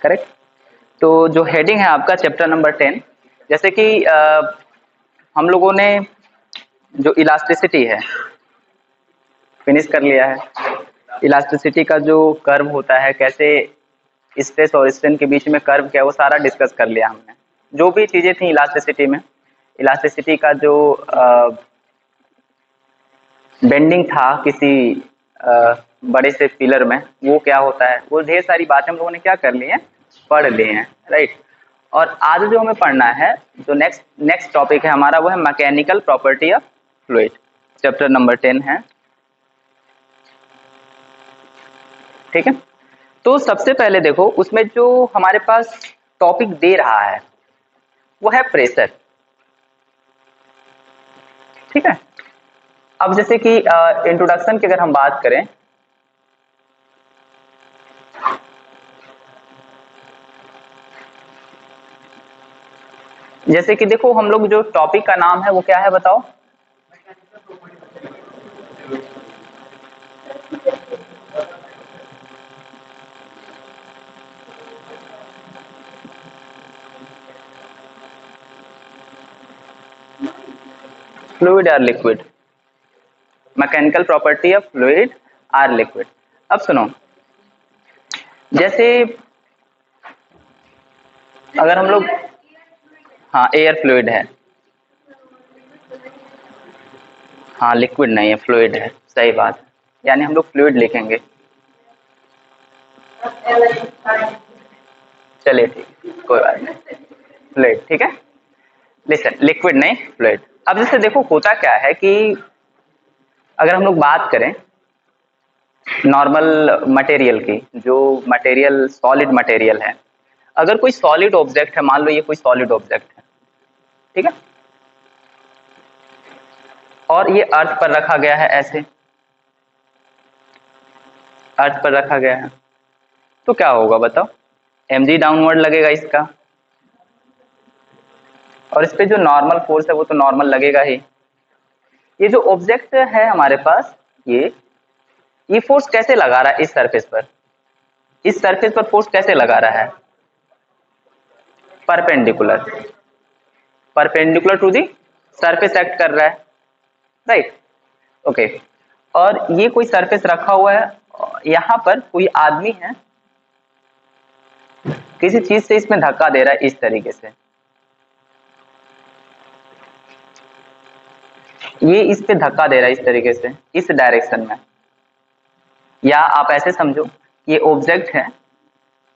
Correct. तो जो heading है आपका चैप्टर नंबर 10, जैसे कि हम लोगों ने जो इलास्टिसिटी है फिनिश कर लिया है। इलास्टिसिटी का जो कर्व होता है, कैसे स्ट्रेस और स्ट्रेन के बीच में कर्व क्या है, वो सारा डिस्कस कर लिया हमने। जो भी चीजें थी इलास्टिसिटी में, इलास्टिसिटी का जो बेंडिंग था किसी बड़े से पिलर में, वो क्या होता है, वो ढेर सारी बातें हम लोगों ने क्या कर ली हैं, पढ़ लिए हैं, राइट। और आज जो हमें पढ़ना है, जो नेक्स्ट टॉपिक है हमारा, वो है mechanical property of fluid, chapter number 10 है, ठीक है। तो सबसे पहले देखो, उसमें जो हमारे पास टॉपिक दे रहा है वो है प्रेशर, ठीक है। अब जैसे कि इंट्रोडक्शन की अगर हम बात करें, जैसे कि देखो हम लोग जो टॉपिक का नाम है वो क्या है बताओ, फ्लूइड और liquid, mechanical property of fluid और लिक्विड। अब सुनो, जैसे अगर हम लोग, हाँ एयर फ्लूइड है, हाँ लिक्विड नहीं है, फ्लूइड है, सही बात है, यानी हम लोग फ्लूइड लिखेंगे। चलिए ठीक, कोई बात नहीं, फ्लूइड ठीक है। लिसन, लिक्विड नहीं फ्लूइड। अब जैसे देखो होता क्या है कि अगर हम लोग बात करें नॉर्मल मटेरियल की, जो मटेरियल सॉलिड मटेरियल है, अगर कोई सॉलिड ऑब्जेक्ट है, मान लो ये कोई सॉलिड ऑब्जेक्ट है, ठीक है, और ये अर्थ पर रखा गया है, ऐसे अर्थ पर रखा गया है, तो क्या होगा बताओ, mg डाउनवर्ड लगेगा इसका, और इस पे जो नॉर्मल फोर्स है वो तो नॉर्मल लगेगा ही। ये जो ऑब्जेक्ट है हमारे पास, ये फोर्स कैसे लगा रहा है इस सरफेस पर, इस सरफेस पर फोर्स कैसे लगा रहा है, perpendicular, perpendicular to the surface act कर रहा है, राइट, ओके। और ये कोई सरफेस रखा हुआ है, यहाँ पर कोई आदमी है, किसी चीज से इसमें धक्का दे रहा है इस तरीके से, ये इस पे धक्का दे रहा है इस तरीके से, इस डायरेक्शन में, या आप ऐसे समझो ये ऑब्जेक्ट है,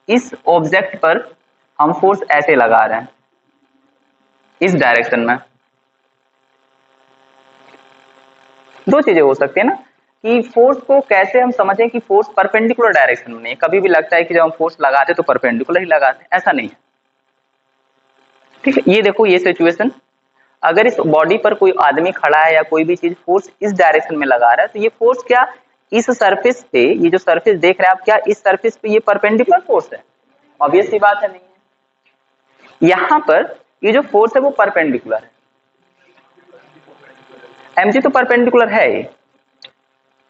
इस ऑब्जेक्ट पर हम फोर्स ऐसे लगा रहे हैं इस डायरेक्शन में। दो चीजें हो सकती है ना, कि फोर्स को कैसे हम समझें कि फोर्स परपेंडिकुलर डायरेक्शन में नहीं, कभी भी लगता है कि जब हम फोर्स लगाते तो परपेंडिकुलर ही लगाते हैं, ऐसा नहीं है, ठीक है। ये देखो ये सिचुएशन, अगर इस बॉडी पर कोई आदमी खड़ा है या कोई भी चीज फोर्स इस डायरेक्शन में लगा रहा है, तो ये फोर्स क्या इस सरफेस पे, ये जो सरफेस देख रहे हैं आप, क्या इस सरफेस पे ये परपेंडिकुलर फोर्स है, ऑब्वियस सी बात है, नहीं है। यहां पर ये जो फोर्स है वो परपेंडिकुलर है, mg तो परपेंडिकुलर है ही,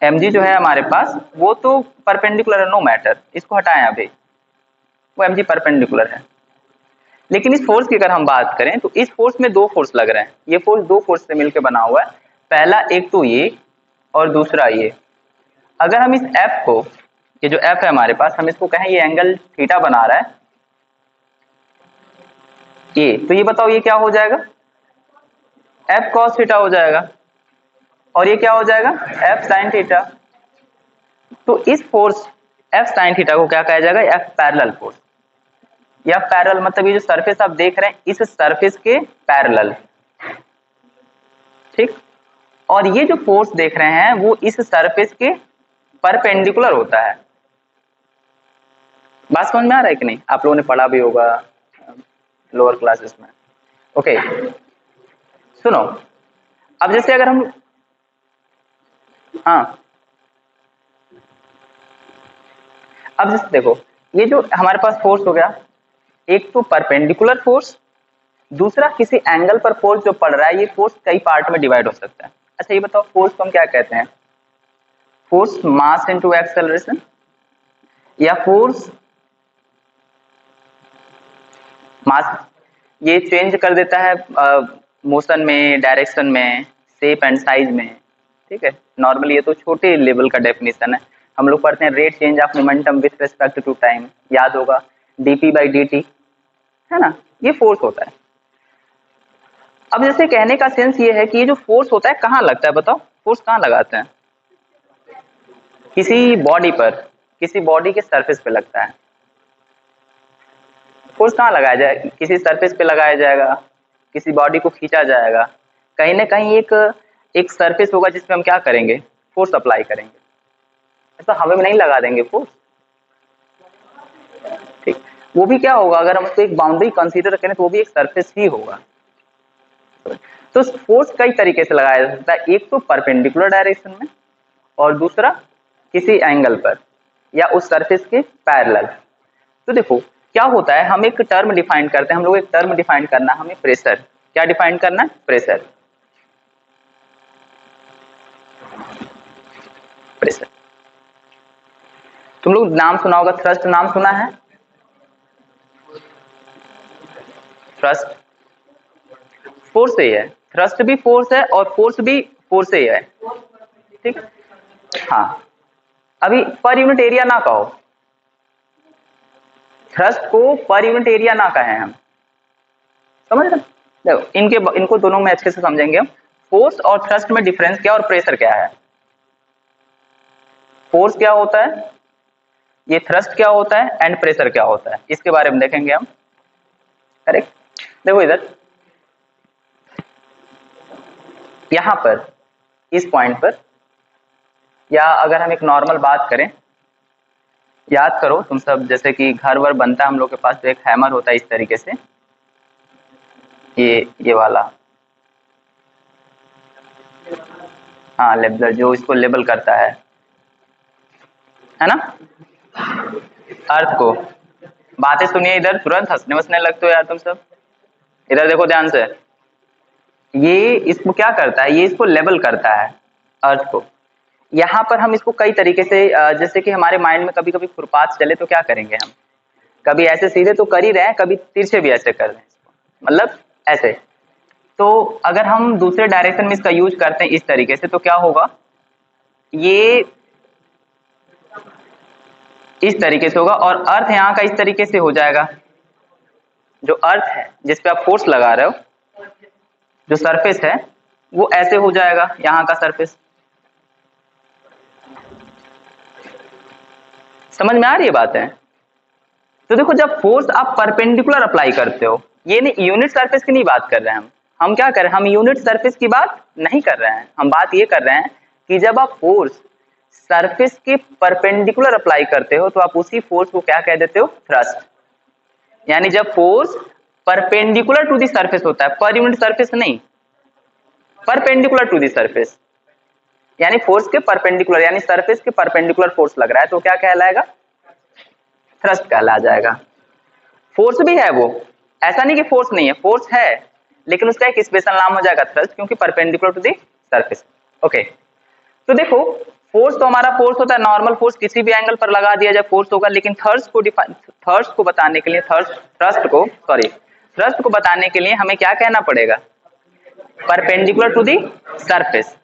mg जो है हमारे पास वो तो परपेंडिकुलर है, नो मैटर, इसको हटाएं अभी, वो mg परपेंडिकुलर है। लेकिन इस फोर्स की अगर हम बात करें तो इस फोर्स में दो फोर्स लग रहे हैं, ये फोर्स दो फोर्स से मिलकर बना हुआ है, पहला एक तो ये और दूसरा ये। अगर हम इस F को, ये जो F है हमारे पास, हम इसको कहें ये एंगल थीटा बना रहा है ये, तो ये बताओ ये क्या हो जाएगा, F cos थीटा हो जाएगा, और ये क्या हो जाएगा, F sin थीटा। तो इस फोर्स F sin थीटा को क्या कहा जाएगा, F पैरेलल फोर्स, या पैरेलल मतलब ये जो सरफेस आप देख रहे हैं इस सरफेस के पैरेलल, ठीक। और ये जो फोर्स देख रहे हैं वो इस सरफेस के परपेंडिकुलर होता है। बात समझ में आ रहा है कि नहीं, आप लोगों ने पढ़ा भी होगा लोअर क्लासेस में, ओके। सुनो, अब जैसे अगर हम, हाँ, अब जैसे देखो ये जो हमारे पास फोर्स हो गया, एक तो परपेंडिकुलर फोर्स, दूसरा किसी एंगल पर फोर्स जो पड़ रहा है, ये फोर्स कई पार्ट में डिवाइड हो सकता है। अच्छा ये बताओ फोर्स को हम क्या कहते हैं, फोर्स मास इनटू एक्सेलरेशन, या फोर्स मास ये चेंज कर देता है मोशन में, डायरेक्शन में, शेप एंड साइज में, ठीक है। नॉर्मली ये तो छोटे लेवल का डेफिनेशन है। हम लोग पढ़ते हैं rate change of momentum with respect to time, याद होगा dp/dt, है ना, ये फोर्स होता है। अब जैसे कहने का सेंस ये है कि ये जो फोर्स होता है कहाँ लगता है, बताओ फोर्स कहाँ लगाते हैं? किसी बॉडी पर, किसी बॉडी के सरफेस पे लगता है। फोर्स कहाँ लगाया जाए? किसी सरफेस पे लगाया जाएगा, किसी बॉडी को खींचा जाएगा, कहीं ना कहीं एक सरफेस होगा जिसपे हम क्या करेंगे, फोर्स अप्लाई करेंगे। ऐसा हवा में नहीं लगा देंगे फोर्स, ठीक। वो भी क्या होगा, अगर हम उसको एक बाउंड्री कंसीडर करें तो वो भी एक सरफेस ही होगा। तो फोर्स कई तरीके से लगाया जा सकता है, एक तो परपेंडिकुलर डायरेक्शन में और दूसरा किसी एंगल पर या उस सरफेस के पैरेलल। तो देखो क्या होता है, हम एक टर्म डिफाइन करते हैं, हम लोग एक टर्म डिफाइन करना है हमें, प्रेशर। क्या डिफाइन करना है? प्रेशर। प्रेशर तुम लोग नाम सुना होगा, थ्रस्ट नाम सुना है? थ्रस्ट फोर्स ही है, थ्रस्ट भी फोर्स है और फोर्स भी फोर्स ही है, ठीक। हाँ, अभी पर यूनिट एरिया ना कहो, थ्रस्ट को पर यूनिट एरिया ना कहें हम, समझ रहे? देखो इनको दोनों में अच्छे से समझेंगे हम। फोर्स और थ्रस्ट में डिफरेंस क्या और प्रेशर क्या है। फोर्स क्या होता है, ये थ्रस्ट क्या होता है एंड प्रेशर क्या होता है, इसके बारे में देखेंगे हम, करेक्ट। देखो इधर यहां पर इस पॉइंट पर, या अगर हम एक नॉर्मल बात करें, याद करो तुम सब, जैसे कि घर वर बनता है हम लोग के पास तो एक हैमर होता है इस तरीके से, ये वाला, हाँ लेवलर, जो इसको लेबल करता है ना, अर्थ को। बातें सुनिए इधर, तुरंत हंसने वसने लगते हो यार तुम सब, इधर देखो ध्यान से। ये इसको क्या करता है, ये इसको लेबल करता है अर्थ को। यहाँ पर हम इसको कई तरीके से, जैसे कि हमारे माइंड में कभी कभी खुरपात चले तो क्या करेंगे हम, कभी ऐसे सीधे तो कर ही रहे हैं, कभी तिरछे भी ऐसे कर रहे हैं, मतलब ऐसे। तो अगर हम दूसरे डायरेक्शन में इसका यूज करते हैं इस तरीके से तो क्या होगा, ये इस तरीके से होगा और अर्थ यहाँ का इस तरीके से हो जाएगा। जो अर्थ है जिस पे आप फोर्स लगा रहे हो, जो सरफेस है वो ऐसे हो जाएगा, यहाँ का सरफेस। समझ में आ रही है बात है? तो देखो जब फोर्स आप परपेंडिकुलर अप्लाई करते हो, ये नहीं यूनिट सरफेस की नहीं बात कर रहे हैं हम क्या कर रहे हैं, हम यूनिट सरफेस की बात नहीं कर रहे हैं, हम बात ये कर रहे हैं कि जब आप फोर्स सरफेस के परपेंडिकुलर अप्लाई करते हो तो आप उसी फोर्स को क्या कह देते हो, थ्रस्ट। यानी जब force perpendicular to the surface होता है, पर यूनिट सरफेस नहीं, परपेंडिकुलर टू दी सरफेस, यानी फोर्स के परपेंडिकुलर, यानी सरफेस के परपेंडिकुलर फोर्स लग रहा है तो क्या कहलाएगा, थ्रस्ट कहला जाएगा। फोर्स भी है वो, ऐसा नहीं कि फोर्स नहीं है, फोर्स है लेकिन उसका एक स्पेशल नाम हो जाएगा थ्रस्ट, क्योंकि perpendicular to the surface. Okay, तो देखो फोर्स तो हमारा फोर्स होता है, नॉर्मल फोर्स किसी भी एंगल पर लगा दिया जाए फोर्स होगा, लेकिन थ्रस्ट को बताने के लिए, थ्रस्ट को बताने के लिए हमें क्या कहना पड़ेगा, परपेंडिकुलर टू दी सरफेस।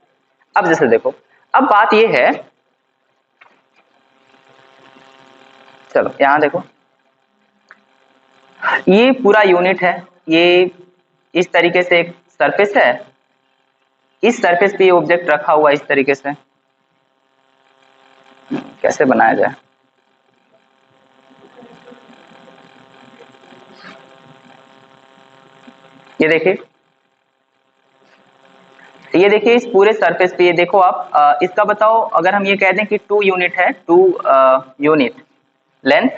अब जैसे देखो, अब बात ये है, चलो यहां देखो, ये पूरा यूनिट है, ये इस तरीके से एक सरफेस है, इस सरफेस पे ये ऑब्जेक्ट रखा हुआ इस तरीके से, कैसे बनाया जाए, ये देखिए, ये देखिए इस पूरे सरफेस पे, ये देखो आप, इसका बताओ अगर हम ये कह दें कि 2 यूनिट है, 2 unit length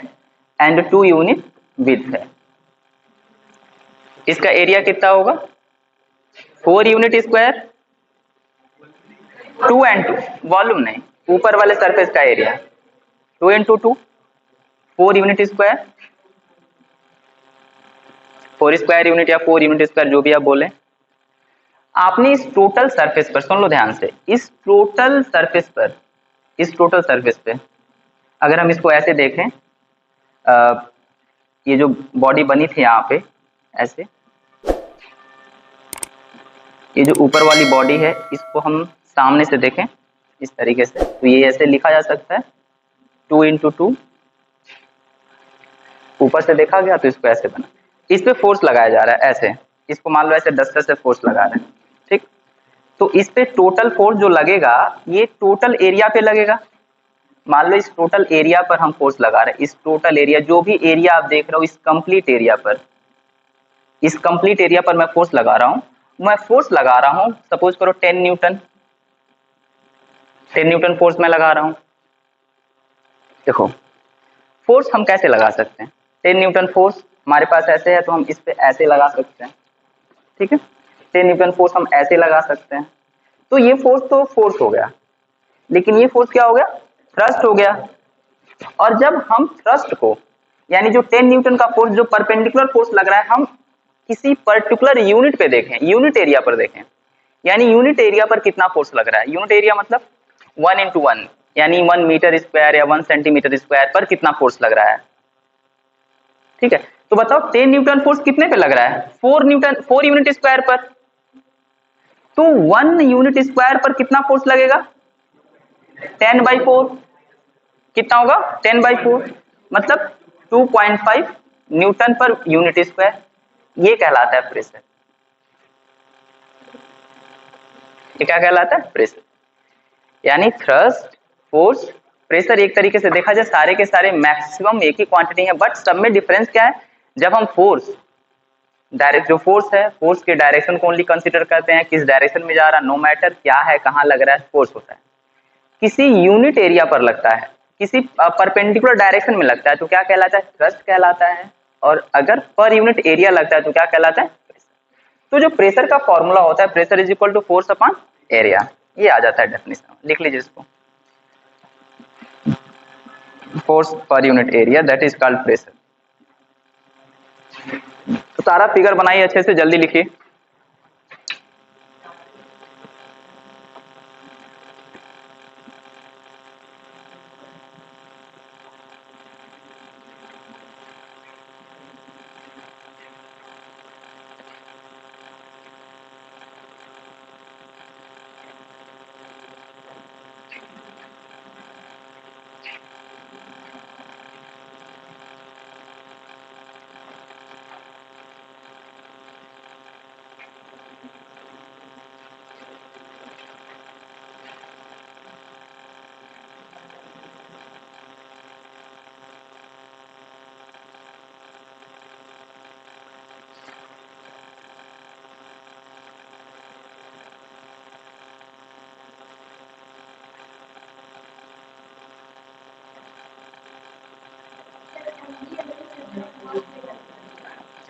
and 2 unit width है, इसका एरिया कितना होगा, 4 यूनिट स्क्वायर, 2 एंड 2 वॉल्यूम नहीं, ऊपर वाले सरफेस का area 2 into 2, 4 unit square, 4 square unit या 4 यूनिट स्क्वायर जो भी आप बोले। आपने इस टोटल सरफेस पर, सुन लो ध्यान से, इस टोटल सरफेस पे अगर हम इसको ऐसे देखें, ये जो बॉडी बनी थी यहाँ पे, ऐसे। ये जो ऊपर वाली बॉडी है इसको हम सामने से देखें इस तरीके से, तो ये ऐसे लिखा जा सकता है 2 × 2। ऊपर से देखा गया तो इसको ऐसे बना, इस पे फोर्स लगाया जा रहा है ऐसे, इसको मान लो ऐसे डस्टर से फोर्स लगा रहे हैं, ठीक। तो इस पे टोटल फोर्स जो लगेगा ये टोटल एरिया पे लगेगा। मान लो इस टोटल एरिया पर हम फोर्स लगा रहे हैं, इस टोटल एरिया जो भी एरिया आप देख रहे हो इस कंप्लीट एरिया पर, इस कंप्लीट एरिया पर मैं फोर्स लगा रहा हूं। मैं फोर्स लगा रहा हूं सपोज करो 10 न्यूटन, 10 न्यूटन फोर्स मैं लगा रहा हूं। देखो फोर्स हम कैसे लगा सकते हैं, 10 न्यूटन फोर्स हमारे पास ऐसे है तो हम इस पे ऐसे लगा सकते हैं, ठीक है। 10 न्यूटन फोर्स हम ऐसे लगा सकते हैं। तो ये फोर्स तो फोर्स हो गया, लेकिन ये फोर्स क्या हो गया, थ्रस्ट हो गया। और जब हम थ्रस्ट को यानी जो 10 न्यूटन का फोर्स जो परपेंडिकुलर फोर्स लग रहा है हम किसी पर्टिकुलर यूनिट पे देखें, यूनिट एरिया पर देखें, यानी यूनिट एरिया पर कितना फोर्स लग रहा है, यूनिट एरिया मतलब 1 × 1 यानी 1 मीटर स्क्वायर या 1 सेंटीमीटर स्क्वायर पर कितना फोर्स लग रहा है, ठीक है। तो बताओ 10 न्यूटन फोर्स कितने पे लग रहा है, 4 यूनिट स्क्वायर पर। तो 1 यूनिट स्क्वायर पर कितना फोर्स लगेगा, 10/4। कितना होगा, 10/4 मतलब 2.5 न्यूटन पर यूनिट स्क्वायर। ये कहलाता है प्रेशर। ये क्या कहलाता है, प्रेशर। यानी थ्रस्ट, फोर्स, प्रेशर एक तरीके से देखा जाए सारे के सारे मैक्सिमम एक ही क्वांटिटी है, बट सब में डिफरेंस क्या है, जब हम फोर्स डायरेक्ट जो फोर्स है फोर्स के डायरेक्शन को ओनली कंसीडर करते हैं, किस डायरेक्शन में जा रहा, नो मैटर क्या है कहां लग रहा है, फोर्स होता है। किसी यूनिट एरिया पर लगता है, किसी परपेंडिकुलर डायरेक्शन में लगता है तो क्या कहलाता है, थ्रस्ट कहलाता है। और अगर पर यूनिट एरिया लगता है तो क्या कहलाता है, प्रेशर। तो जो प्रेशर का फॉर्मूला होता है pressure is equal to force upon area, ये आ जाता है डेफिनेशन, लिख लीजिए इसको, force per unit area that is called pressure. तो सारा फिगर बनाइए अच्छे से, जल्दी लिखिए।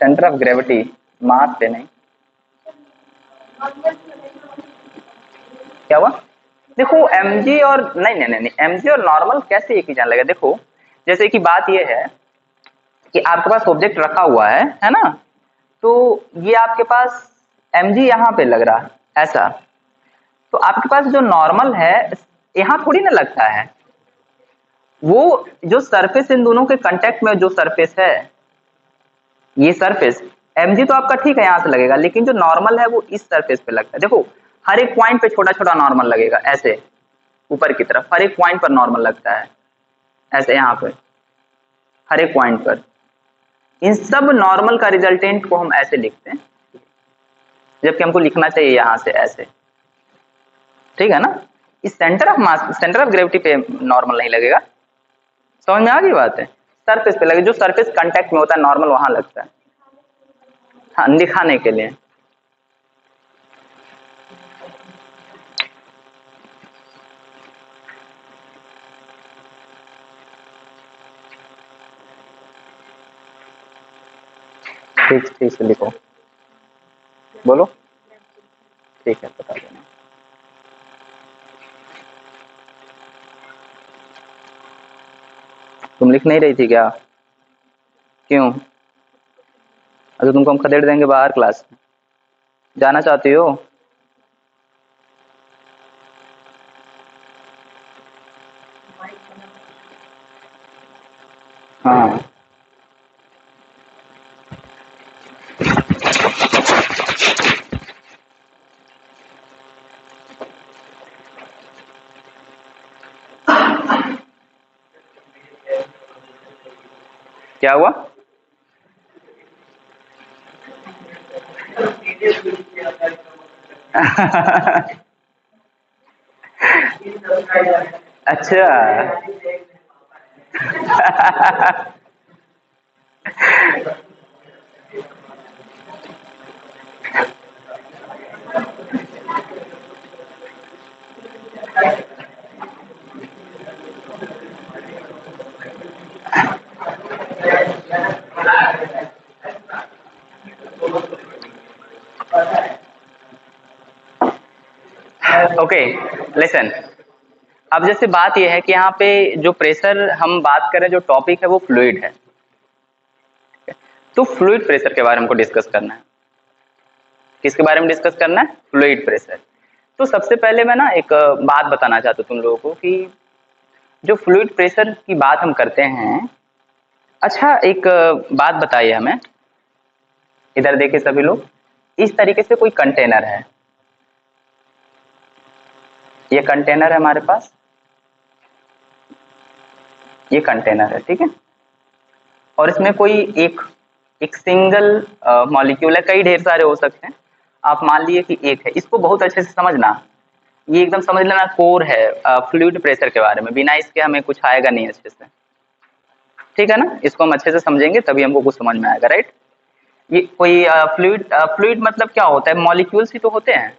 सेंटर ऑफ ग्रेविटी मास पे नहीं, क्या हुआ, देखो mg और नहीं नहीं नहीं mg और नॉर्मल कैसे एक ही जान लगेगा। देखो जैसे कि बात ये है कि आपके पास ऑब्जेक्ट रखा हुआ है ना, तो ये आपके पास mg यहाँ पे लग रहा है ऐसा, तो आपके पास जो नॉर्मल है यहाँ थोड़ी ना लगता है, वो जो सरफेस इन दोनों के कांटेक्ट में जो सरफेस है ये सरफेस mg तो आपका ठीक है यहाँ से लगेगा, लेकिन जो नॉर्मल है वो इस सरफेस पे लगता है। देखो हर एक पॉइंट पे छोटा छोटा नॉर्मल लगेगा ऐसे ऊपर की तरफ, हर एक पॉइंट पर नॉर्मल लगता है ऐसे यहाँ पे हर एक पॉइंट पर। इन सब नॉर्मल का रिजल्टेंट को हम ऐसे लिखते हैं, जबकि हमको लिखना चाहिए यहाँ से ऐसे, ठीक है ना। इस centre of mass, centre of gravity पे नॉर्मल नहीं लगेगा, समझ में आ गई बात है, सरफेस पे लगे, जो सरफेस कांटेक्ट में होता है नॉर्मल वहां लगता है, हाँ दिखाने के लिए। ठीक ठीक से लिखो, बोलो, ठीक है बता देना। तुम लिख नहीं रही थी क्या, क्यों, अगर तुमको हम खदेड़ देंगे बाहर क्लास में, जाना चाहती हो, हाँ क्या हुआ? अच्छा। Okay, listen. अब जैसे बात यह है कि यहाँ पे जो प्रेशर हम बात करें, जो टॉपिक है वो फ्लूइड है। तो फ्लूइड प्रेशर के बारे में हमको डिस्कस करना है। किसके बारे में डिस्कस करना है? Fluid pressure. तो सबसे पहले मैं ना एक बात बताना चाहता हूँ तुम लोगों को कि जो फ्लूइड प्रेशर की बात हम करते हैं, अच्छा एक बात बताइए हमें, इधर देखिए सभी लोग, इस तरीके से कोई कंटेनर है, ये कंटेनर है हमारे पास, ये कंटेनर है, ठीक है। और इसमें कोई एक एक सिंगल मॉलिक्यूल है, कई ढेर सारे हो सकते हैं, आप मान लिए कि एक है। इसको बहुत अच्छे से समझना, ये एकदम समझ लेना कोर है फ्लूइड प्रेशर के बारे में, बिना इसके हमें कुछ आएगा नहीं अच्छे से, ठीक है ना। इसको हम अच्छे से समझेंगे तभी हमको कुछ समझ में आएगा, राइट। ये कोई फ्लूइड मतलब क्या होता है? मॉलिक्यूल्स ही तो होते हैं।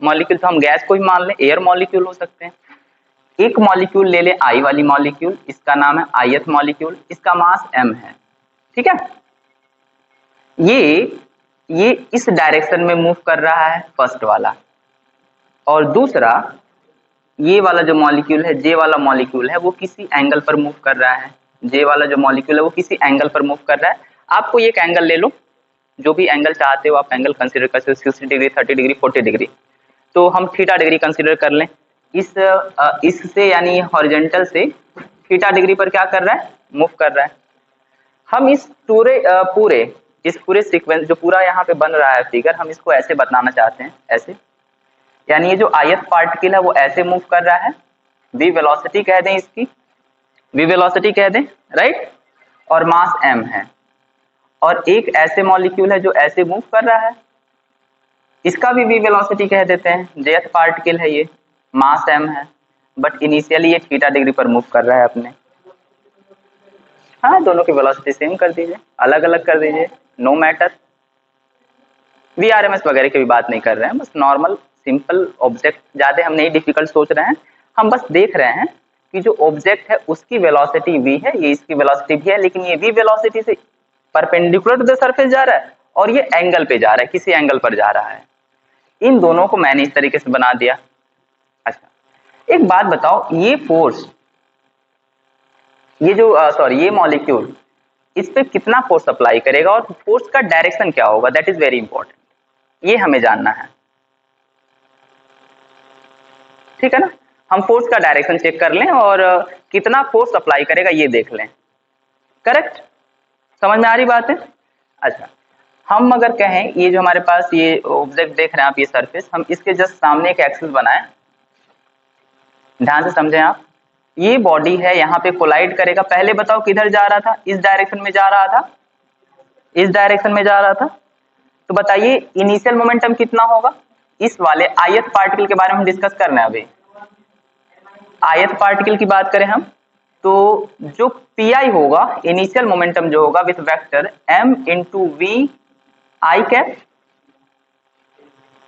मॉलिक्यूल तो हम गैस को ही मान लें, एयर मॉलिक्यूल हो सकते हैं। एक मॉलिक्यूल ले ले, आई वाली मॉलिक्यूल, इसका नाम है ith मॉलिक्यूल, इसका मास m है, ठीक है। ये इस डायरेक्शन में मूव कर रहा है, फर्स्ट वाला। और दूसरा ये वाला जो मॉलिक्यूल है, जे वाला मॉलिक्यूल है, वो किसी एंगल पर मूव कर रहा है। जे वाला जो मॉलिक्यूल है वो किसी एंगल पर मूव कर रहा है। आपको एक एंगल ले लो, जो भी एंगल चाहते हो आप एंगल कंसीडर कर सकते हो, 60 डिग्री, 30 डिग्री, 40 डिग्री। तो हम थीटा डिग्री कंसीडर कर लें। इससे यानी हॉरिजॉन्टल से थीटा डिग्री पर क्या कर रहा है? मूव कर रहा है। हम इस पूरे सीक्वेंस जो पूरा यहाँ पे बन रहा है फिगर, हम इसको ऐसे बताना चाहते हैं, ऐसे। यानी ये जो ith पार्टिकल है वो ऐसे मूव कर रहा है, v वेलोसिटी कह दें इसकी, v वेलोसिटी कह दें, राइट। और मास m है। और एक ऐसे मॉलिक्यूल है जो ऐसे मूव कर रहा है, इसका भी v वेलोसिटी कह देते हैं, jth पार्टिकल है ये, मास m है, बट इनिशियली ये थीटा डिग्री पर मूव कर रहा है अपने। हाँ, दोनों की वेलोसिटी सेम कर दीजिए, अलग अलग कर दीजिए, नो मैटर। VRMS वगैरह की भी बात नहीं कर रहे हैं, बस नॉर्मल सिंपल ऑब्जेक्ट, ज्यादा हम नहीं डिफिकल्ट सोच रहे हैं, हम बस देख रहे हैं कि जो ऑब्जेक्ट है उसकी वेलोसिटी v है, ये इसकी वेलोसिटी भी है, लेकिन ये v वेलोसिटी से परपेंडिकुलर टू द सरफेस जा रहा है और ये एंगल पे जा रहा है, किसी एंगल पर जा रहा है। इन दोनों को मैंने इस तरीके से बना दिया। अच्छा, एक बात बताओ, ये फोर्स, ये जो ये मॉलिक्यूल इस पे कितना फोर्स अप्लाई करेगा और फोर्स का डायरेक्शन क्या होगा? दैट इज वेरी इंपॉर्टेंट, ये हमें जानना है, ठीक है ना। हम फोर्स का डायरेक्शन चेक कर लें और कितना फोर्स अप्लाई करेगा ये देख लें, करेक्ट। समझ में आ रही बात है? अच्छा, हम अगर कहें ये जो हमारे पास ये ऑब्जेक्ट देख रहे हैं आप, ये सरफेस, हम इसके जस्ट सामने एक एक्सिस बनाएं, ध्यान से समझें आप। ये बॉडी है, यहाँ पे कोलाइड करेगा, पहले बताओ किधर जा रहा था? इस डायरेक्शन में जा रहा था, इस डायरेक्शन में जा रहा था। तो बताइए इनिशियल मोमेंटम कितना होगा? इस वाले ith पार्टिकल के बारे में हम डिस्कस कर रहे हैं अभी। ith पार्टिकल की बात करें हम, तो जो pi होगा, इनिशियल मोमेंटम जो होगा with vector m into v I cap,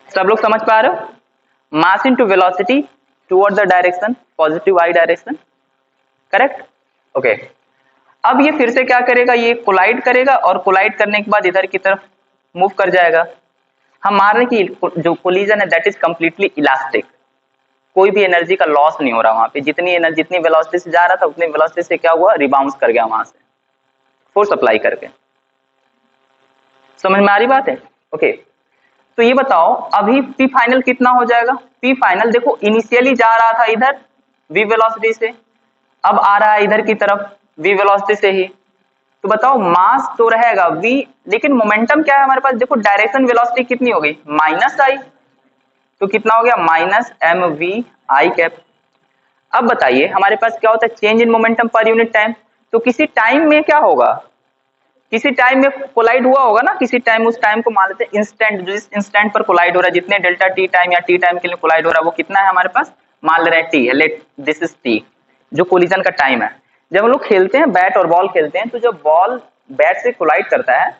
सब लोग समझ पा रहे हो? Mass into velocity toward the direction, positive I direction, correct. Okay, अब ये फिर से क्या करेगा? ये कोलाइड करेगा और कोलाइड करने के बाद इधर की तरफ मूव कर जाएगा। हम मान रहे हैं कि जो कोलिजन है दैट इज कंप्लीटली इलास्टिक, कोई भी एनर्जी का लॉस नहीं हो रहा वहां पे, जितनी एनर्जी जितनी वेलोसिटी से जा रहा था उतनी वेलोसिटी से क्या हुआ? रिबाउंस कर गया वहां से, फोर्स अप्लाई करके। समझ में आ रही बात है? ओके, तो ये बताओ अभी पी फाइनल कितना हो जाएगा? पी फाइनल देखो, इनिशियली जा रहा था इधर v वेलोसिटी से, अब आ रहा है इधर की तरफ v वेलोसिटी से ही, तो बताओ मास तो रहेगा v, लेकिन मोमेंटम क्या है हमारे पास? देखो डायरेक्शन वेलोसिटी कितनी हो गई? माइनस आई, तो कितना हो गया? Minus M V I cap. अब बताइए हमारे पास क्या होता है? Change in momentum per unit time. तो किसी टाइम में क्या होगा, किसी टाइम में कोलाइड हुआ होगा ना, किसी टाइम, उस टाइम को मान लेते हैं इंस्टेंट, जिस इंस्टेंट पर कोलाइड हो रहा है, जितने डेल्टा टी टाइम या टी टाइम के लिए कोलाइड हो रहा है वो कितना है हमारे पास, मान ले रहे हैं टी है, लेट दिस इज टी, जो कोलिजन का टाइम है। जब हम लोग खेलते हैं बैट और बॉल खेलते हैं, तो जब बॉल बैट से कोलाइड करता है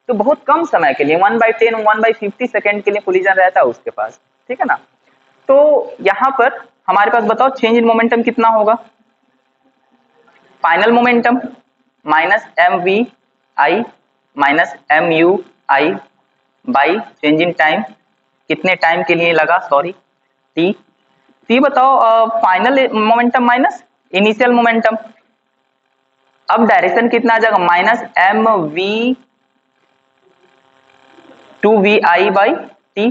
तो बहुत कम समय के लिए 1/10 1/50 सेकेंड के लिए कोलिजन रहता है उसके पास, ठीक है ना। तो यहां पर हमारे पास बताओ चेंज इन मोमेंटम कितना होगा, final momentum minus M V I minus M U I by change in time, कितने टाइम के लिए लगा, सॉरी टी। टी बताओ final momentum minus initial momentum, अब डायरेक्शन कितना आ जाएगा, minus M V two V I by T.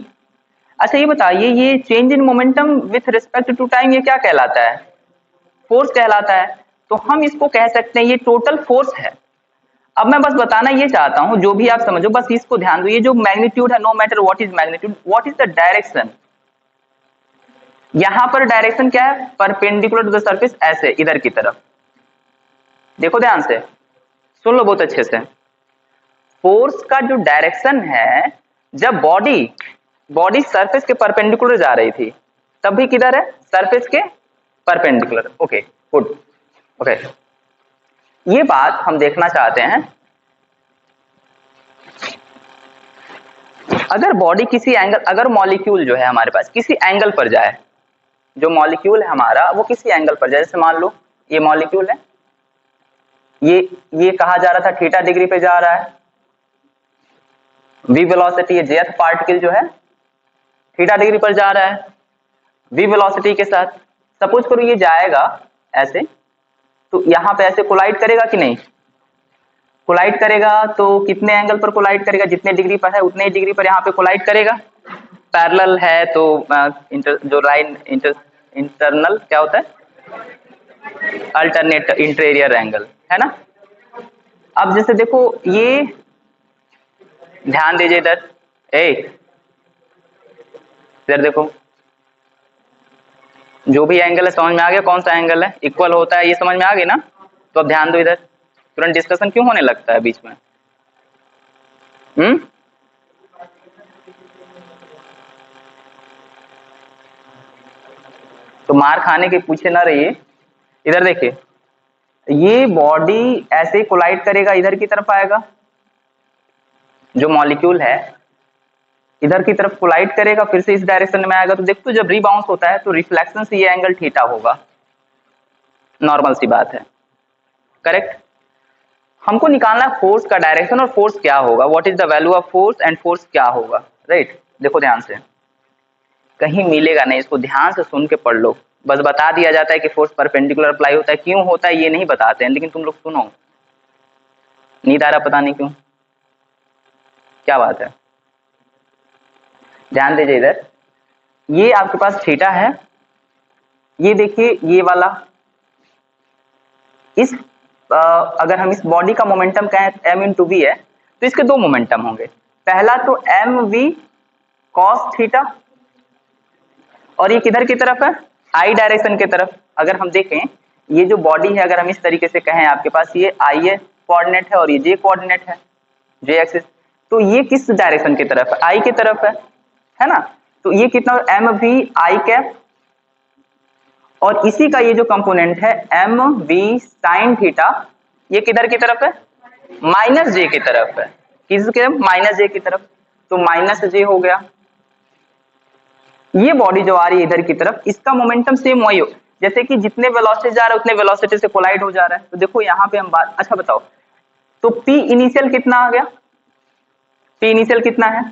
अच्छा ये बताइए, ये change in momentum with respect to time ये क्या कहलाता है, फोर्स कहलाता है। तो हम इसको कह सकते हैं ये टोटल फोर्स है। अब मैं बस बताना ये चाहता हूं, जो भी आप समझो बस इसको ध्यान दो, ये जो मैग्नीट्यूड है, no matter what is magnitude, what is the direction, यहां पर डायरेक्शन क्या है, परपेंडिकुलर टू द सरफेस, ऐसे इधर की तरफ। देखो ध्यान से, सुन लो बहुत अच्छे से, फोर्स का जो डायरेक्शन है, जब बॉडी सरफेस के परपेंडिकुलर जा रही थी, तब भी किधर है, सरफेस के परपेंडिकुलर। ओके गुड, ओके ये बात हम देखना चाहते हैं। अगर बॉडी किसी एंगल, अगर मॉलिक्यूल जो है हमारे पास किसी एंगल पर जाए, जो मॉलिक्यूल है हमारा वो किसी एंगल पर जाए, जैसे मान लो ये मॉलिक्यूल है, ये कहा जा रहा था थीटा डिग्री पे जा रहा है, वी वेलोसिटी, ये jth पार्टिकल जो है थीटा डिग्री पर जा रहा है वी वेलोसिटी के साथ। सपोज करो ये जाएगा ऐसे, तो यहां पे ऐसे कोलाइड करेगा कि नहीं, कोलाइड करेगा, तो कितने एंगल पर कोलाइड करेगा, जितने डिग्री पर है उतने डिग्री पर यहाँ पे कोलाइड करेगा। पैरेलल है तो जो लाइन इंटरनल क्या होता है, अल्टरनेट इंटीरियर एंगल, है ना। अब जैसे देखो ये, ध्यान दीजिए इधर, इधर देखो, जो भी एंगल है समझ में आ गया, कौन सा एंगल है इक्वल होता है, ये समझ में आ गई ना। तो अब ध्यान दो इधर, तुरंत डिस्कशन क्यों होने लगता है बीच में, तो मार खाने के पूछे ना रहिए। इधर देखिए, ये बॉडी ऐसे ही कोलाइड करेगा, इधर की तरफ आएगा, जो मॉलिक्यूल है इधर की तरफ कोलाइड करेगा, फिर से इस डायरेक्शन में आएगा। तो देखो जब रीबाउंस होता है तो रिफ्लेक्शन से ये एंगल थीटा होगा, नॉर्मल सी बात है, करेक्ट। हमको निकालना है फोर्स का डायरेक्शन और फोर्स क्या होगा, what is the value of force and force क्या होगा, राइट। देखो ध्यान से, कहीं मिलेगा नहीं, इसको ध्यान से सुन के पढ़ लो। बस बता दिया जाता है कि फोर्स परपेंडिकुलर अप्लाई होता है, क्यों होता है ये नहीं बताते हैं, लेकिन तुम लोग सुनो, नींद आ रहा पता नहीं क्यों, क्या बात है। ध्यान दीजिए इधर, ये आपके पास थीटा है, ये देखिए ये वाला, इस अगर हम इस बॉडी का मोमेंटम कहें m इंटू वी है, तो इसके दो मोमेंटम होंगे। पहला तो एम वी कॉस थीटा, और ये किधर की तरफ है, आई डायरेक्शन की तरफ। अगर हम देखें ये जो बॉडी है, अगर हम इस तरीके से कहें, आपके पास ये आई ए कोऑर्डिनेट है और ये जे कोऑर्डिनेट है, जे एक्सिस, तो ये किस डायरेक्शन की तरफ है, आई की तरफ है ना। तो ये कितना, एम वी आई कैप, और इसी का ये जो कंपोनेंट है एम वी साइन थीटा, ये किधर की तरफ है, माइनस जे की तरफ है, किसके, माइनस जे की तरफ, तो माइनस जे हो गया। ये बॉडी जो आ रही है इधर की तरफ, इसका मोमेंटम सेम वही हो, जैसे कि जितने वेलोसिटी जा रहा है उतने वेलोसिटी से कोलाइड हो जा रहा है। तो देखो यहाँ पे हम बात, अच्छा बताओ, तो पी इनिशियल कितना आ गया, पी इनिशियल कितना है,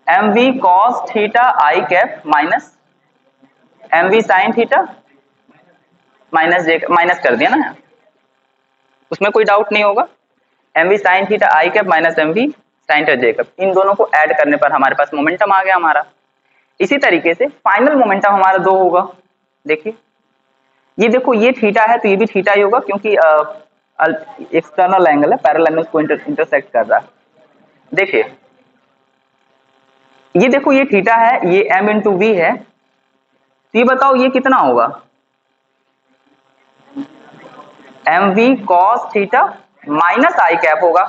M V cos theta I cap minus M V sine theta minus J, minus कर दिया ना, उसमें कोई डाउट नहीं होगा। M V sine theta I cap minus M V sine theta J cap, इन दोनों को ऐड करने पर हमारे पास मोमेंटम आ गया हमारा। इसी तरीके से फाइनल मोमेंटम हमारा दो होगा। देखिए ये देखो, ये थीटा है तो ये भी थीटा ही होगा, क्योंकि एक्सटर्नल एंगल है, पैरेलल एंगल को इंटरसेक्ट कर रहा है। देखिए ये देखो, ये थीटा है, ये m इंटू वी है, तो ये बताओ ये कितना होगा, M V cos theta minus I cap होगा।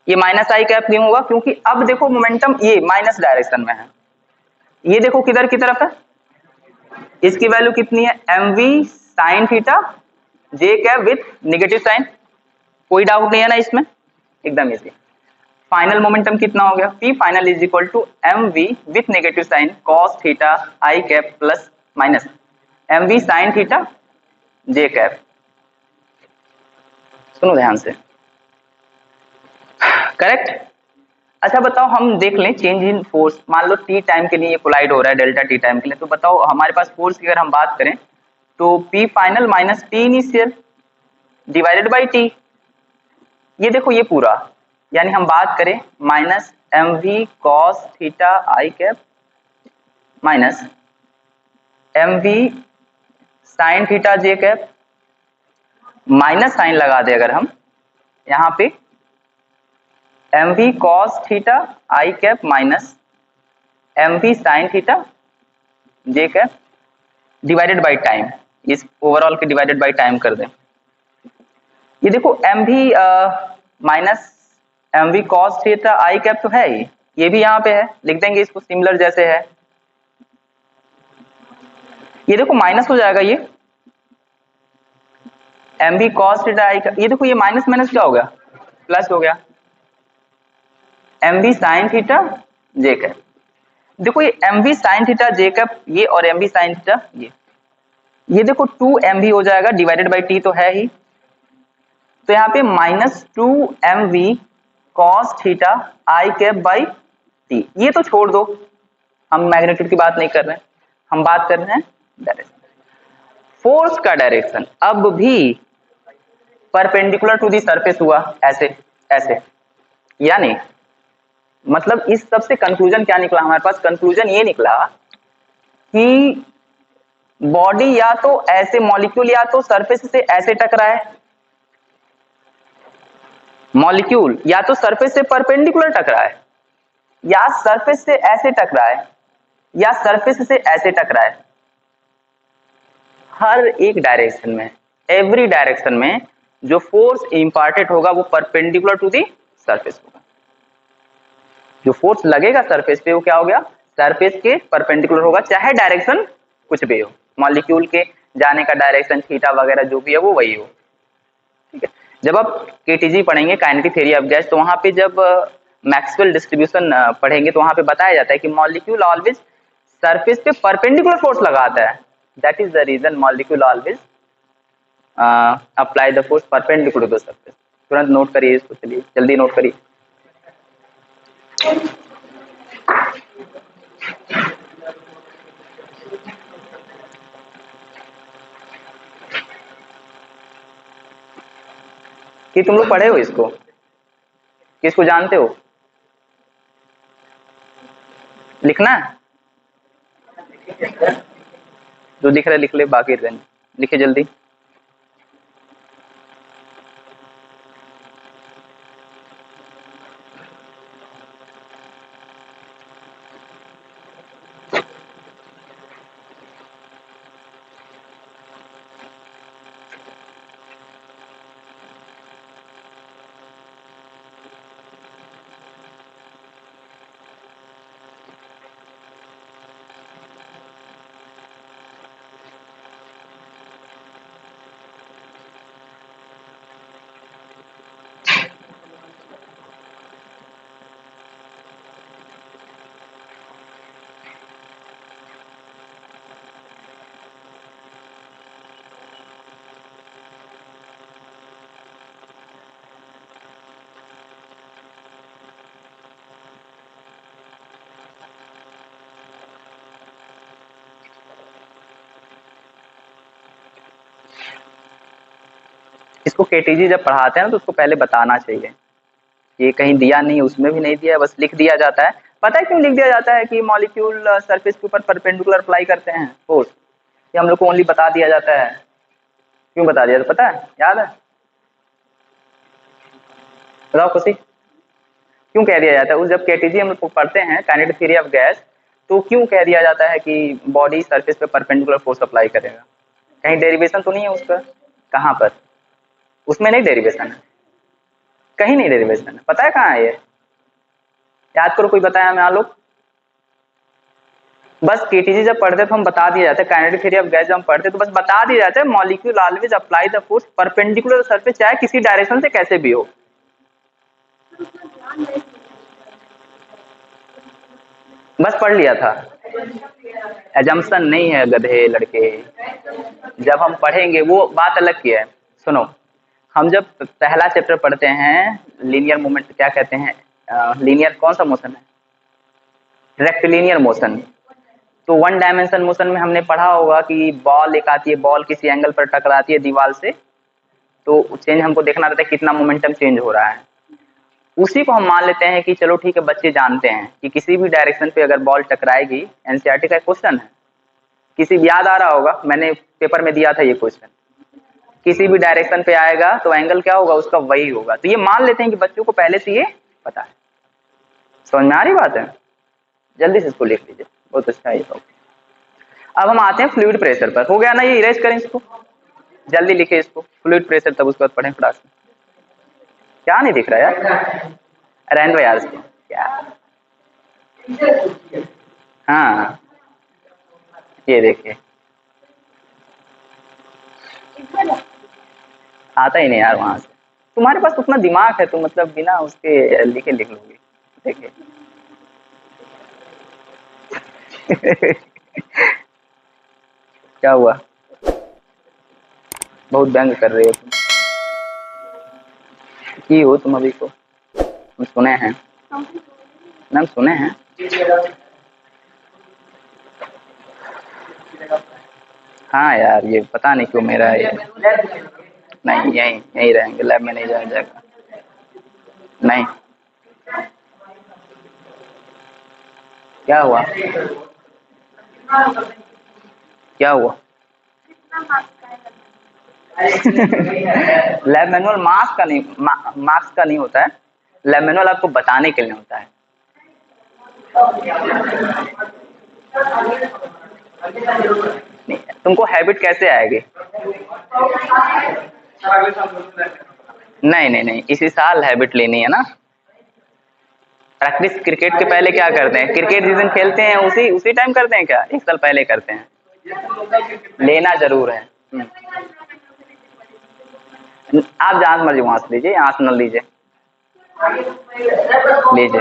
ये माइनस आई कैप क्यों होगा? क्योंकि अब देखो मोमेंटम ये माइनस डायरेक्शन में है, ये देखो किधर की तरफ है, इसकी वैल्यू कितनी है, M V sine theta J cap with negative sign. कोई डाउट नहीं है ना इसमें, एकदम इजी। फाइनल मोमेंटम कितना हो गया, P final is equal to M V with negative sign cos theta I cap plus minus M V sine theta J cap. सुनो ध्यान से, करेक्ट। अच्छा बताओ, हम देख लें चेंज इन फोर्स, मान लो टी टाइम के लिए ये कोलाइड हो रहा है डेल्टा टी टाइम के लिए, तो बताओ हमारे पास फोर्स की अगर हम बात करें तो P final minus P initial divided by T. ये देखो ये पूरा, यानी हम बात करें minus M V cos theta I cap minus M V sine theta J cap, minus sign लगा दे अगर हम यहाँ पे M V cos theta I cap minus M V sine theta J cap divided by time, इस overall के divided by time कर दें। ये देखो M we minus M V cos theta I cap तो है ही, ये भी यहाँ पे है, लिख देंगे इसको सिमिलर जैसे है। ये देखो माइनस हो जाएगा, ये M V cos theta I cap, ये देखो ये माइनस माइनस क्या हो गया, प्लस हो गया M V sine theta J cap. देखो ये M V sine theta J cap ये और एम वी साइन थीटा ये देखो 2 एम वी हो जाएगा डिवाइडेड बाई टी तो है ही, तो यहाँ पे minus 2 M V cos theta I cap by T. ये तो छोड़ दो, हम मैग्नीट्यूड की बात नहीं कर रहे हैं, हम बात कर रहे हैं डायरेक्शन। फोर्स का डायरेक्शन अब भी परपेंडिकुलर टू दी सरफेस हुआ, ऐसे ऐसे, यानी मतलब इस सब से कंक्लूजन क्या निकला हमारे पास, कंक्लूजन ये निकला कि बॉडी या तो ऐसे, मॉलिक्यूल या तो सरफेस से ऐसे टकरा है, मॉलिक्यूल या तो सरफेस से परपेंडिकुलर टकरा है, या सरफेस से ऐसे टकरा है, या सरफेस से ऐसे टकरा है। हर एक डायरेक्शन में, एवरी डायरेक्शन में जो फोर्स इंपार्टेड होगा वो परपेंडिकुलर टू दी सरफेस होगा। जो फोर्स लगेगा सरफेस पे वो क्या हो गया, सरफेस के परपेंडिकुलर होगा, चाहे डायरेक्शन कुछ भी हो, मॉलिक्यूल के जाने का डायरेक्शन थीटा वगैरह जो भी है वो वही हो। ठीक है, जब आप केटीजी पढ़ेंगे काइनेटिक थ्योरी ऑफ गैस, तो वहां पे जब मैक्सवेल डिस्ट्रीब्यूशन पढ़ेंगे तो वहां पे बताया जाता है कि मॉलिक्यूल ऑलवेज सरफेस पे परपेंडिकुलर फोर्स लगाता है, that is the reason molecule always apply the force perpendicular to the surface. तुरंत नोट करिए इसको, चलिए जल्दी नोट करिए। कि तुम लोग पढ़े हो इसको, किसको जानते हो, लिखना है, जो दिख रहा है लिख ले, बाकी रहने लिखे जल्दी। इसको केटीजी जब पढ़ाते हैं ना तो उसको पहले बताना चाहिए, ये कहीं दिया नहीं, उसमें भी नहीं दिया, बस लिख दिया जाता है। पता है क्यों लिख दिया जाता है कि मॉलिक्यूल सरफेस के ऊपर परपेंडिकुलर अप्लाई करते हैं फोर्स, ये हम लोग को ओनली बता दिया जाता है। क्यों बता दिया, तो पता है, याद है, बताओ खुशी, क्यों कह दिया जाता है? उस जब केटीजी हम लोग पढ़ते हैं काइनेटिक थ्योरी ऑफ गैस, तो क्यों कह दिया जाता है कि बॉडी सरफेस पे परपेंडिकुलर फोर्स अप्लाई करेगा? कहीं डेरिवेशन तो नहीं है उसका, कहाँ पर? उसमें नहीं डेरिवेशन है, कहीं नहीं डेरिवेशन है। पता है कहाँ है ये? याद करो, कोई बताया हमें आलोक? बस केटीजी जब पढ़ते तो हम बता दिए जाते, काइनेटिक थ्योरी ऑफ गैस जब हम पढ़ते तो बस बता दिए जाते, molecule always apply the force perpendicular surface, चाहे किसी डायरेक्शन से कैसे भी हो। बस पढ़ लिया था। एजम्पशन नहीं है गधे लड़के, जब हम पढ़ेंगे वो बात अलग की है। सुनो, हम जब पहला चैप्टर पढ़ते हैं लीनियर मूवमेंट, क्या कहते हैं, लीनियर कौन सा मोशन है? Rectilinear motion. तो वन डायमेंशन मोशन में हमने पढ़ा होगा कि बॉल एक आती है, बॉल किसी एंगल पर टकराती है दीवार से, तो चेंज हमको देखना रहता है कितना मोमेंटम चेंज हो रहा है। उसी को हम मान लेते हैं कि चलो ठीक है, बच्चे जानते हैं कि किसी भी डायरेक्शन पे अगर बॉल टकराएगी, एनसीईआरटी का क्वेश्चन है, किसी याद आ रहा होगा, मैंने पेपर में दिया था ये क्वेश्चन, किसी भी डायरेक्शन पे आएगा तो एंगल क्या होगा उसका वही होगा। तो ये मान लेते हैं कि बच्चों को पहले से ये पता है। समझ में आ रही बात है? जल्दी से इसको लिख लीजिए, बहुत अच्छा है ये तो। अब हम आते हैं फ्लूइड प्रेशर पर। हो गया ना ये? इरेज करें इसको, जल्दी लिखे इसको, फ्लूइड प्रेशर, तब उसके बाद पढ़ें क्लास में। क्या नहीं दिख रहा यार? रहने दो यार इसको, क्या। हाँ ये देखिए, आता ही नहीं यार वहां से। तुम्हारे पास उतना दिमाग है तो मतलब बिना उसके लिखे लिख लोगे। देखिए क्या हुआ? बहुत व्यंग कर रहे हो तुम, की हो तुम अभी को, हम सुने हैं ना, हम सुने हैं। हाँ यार ये पता नहीं क्यों मेरा ये, नहीं यहीं यहीं रहेंगे, लैब में नहीं जाया जाएगा। नहीं, क्या हुआ? क्या हुआ? लैब मैनुअल मार्क्स का नहीं, मार्क्स का नहीं होता है। लैब मैनुअल आपको बताने के लिए होता है। नहीं, तुमको हैबिट कैसे आएगी? नहीं नहीं नहीं, इसी साल हैबिट लेनी है ना। प्रैक्टिस क्रिकेट के पहले क्या करते हैं? क्रिकेट जिस दिन खेलते हैं उसी उसी टाइम करते हैं क्या? एक साल पहले करते हैं? लेना जरूर है। आप जहां से मर्जी वहां से लीजिए, यहाँ से न लीजिए, लीजिए।